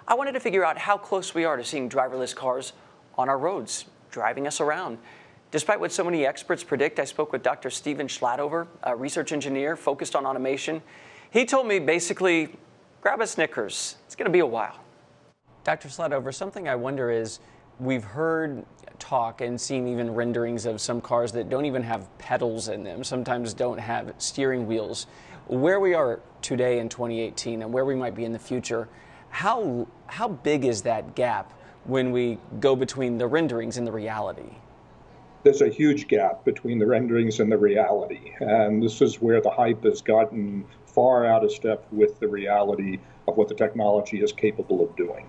I wanted to figure out how close we are to seeing driverless cars on our roads, driving us around. Despite what so many experts predict, I spoke with Dr. Steven Shladover, a research engineer focused on automation. He told me basically, grab a Snickers. It's going to be a while. Dr. Shladover, something I wonder is, we've heard talk and seen even renderings of some cars that don't even have pedals in them, sometimes don't have steering wheels. Where we are today in 2018 and where we might be in the future, how big is that gap when we go between the renderings and the reality? There's a huge gap between the renderings and the reality, and this is where the hype has gotten far out of step with the reality of what the technology is capable of doing.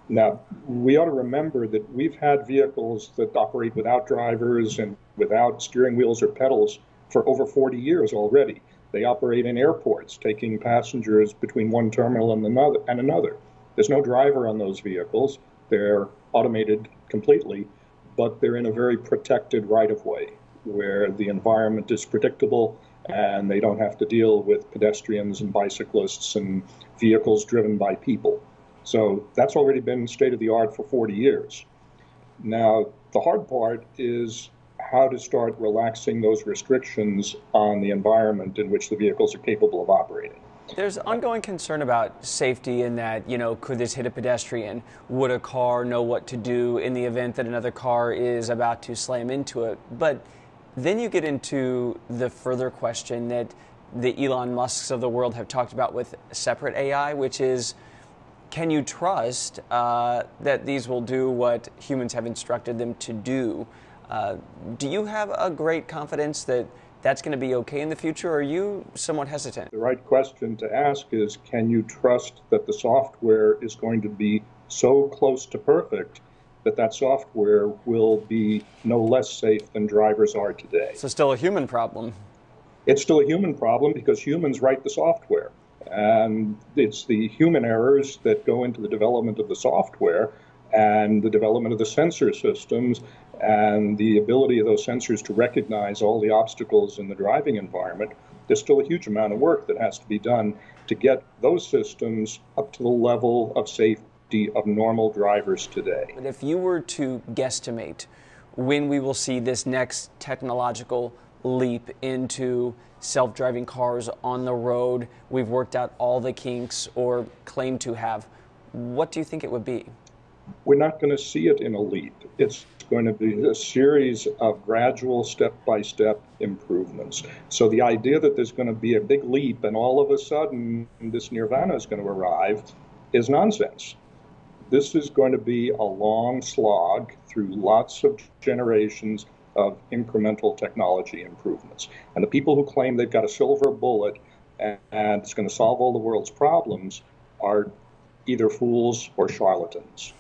Now, we ought to remember that we've had vehicles that operate without drivers and without steering wheels or pedals for over 40 years already. They operate in airports, taking passengers between one terminal and another. There's no driver on those vehicles. They're automated completely, but they're in a very protected right-of-way where the environment is predictable and they don't have to deal with pedestrians and bicyclists and vehicles driven by people. So that's already been state of the art for 40 years. Now, the hard part is how to start relaxing those restrictions on the environment in which the vehicles are capable of operating. There's ongoing concern about safety in that, could this hit a pedestrian? Would a car know what to do in the event that another car is about to slam into it? But then you get into the further question that the Elon Musks of the world have talked about with separate AI, which is, can you trust that these will do what humans have instructed them to do? Do you have a great confidence that that's going to be okay in the future, or are you somewhat hesitant? The right question to ask is, can you trust that the software is going to be so close to perfect that that software will be no less safe than drivers are today? So still a human problem. It's still a human problem because humans write the software. And it's the human errors that go into the development of the software and the development of the sensor systems and the ability of those sensors to recognize all the obstacles in the driving environment. There's still a huge amount of work that has to be done to get those systems up to the level of safety of normal drivers today. But if you were to guesstimate when we will see this next technological leap into self-driving cars on the road, we've worked out all the kinks or claim to have, what do you think it would be? We're not going to see it in a leap. It's going to be a series of gradual step-by-step improvements. So the idea that there's going to be a big leap and all of a sudden this nirvana is going to arrive is nonsense. This is going to be a long slog through lots of generations of incremental technology improvements. And the people who claim they've got a silver bullet and it's going to solve all the world's problems are either fools or charlatans.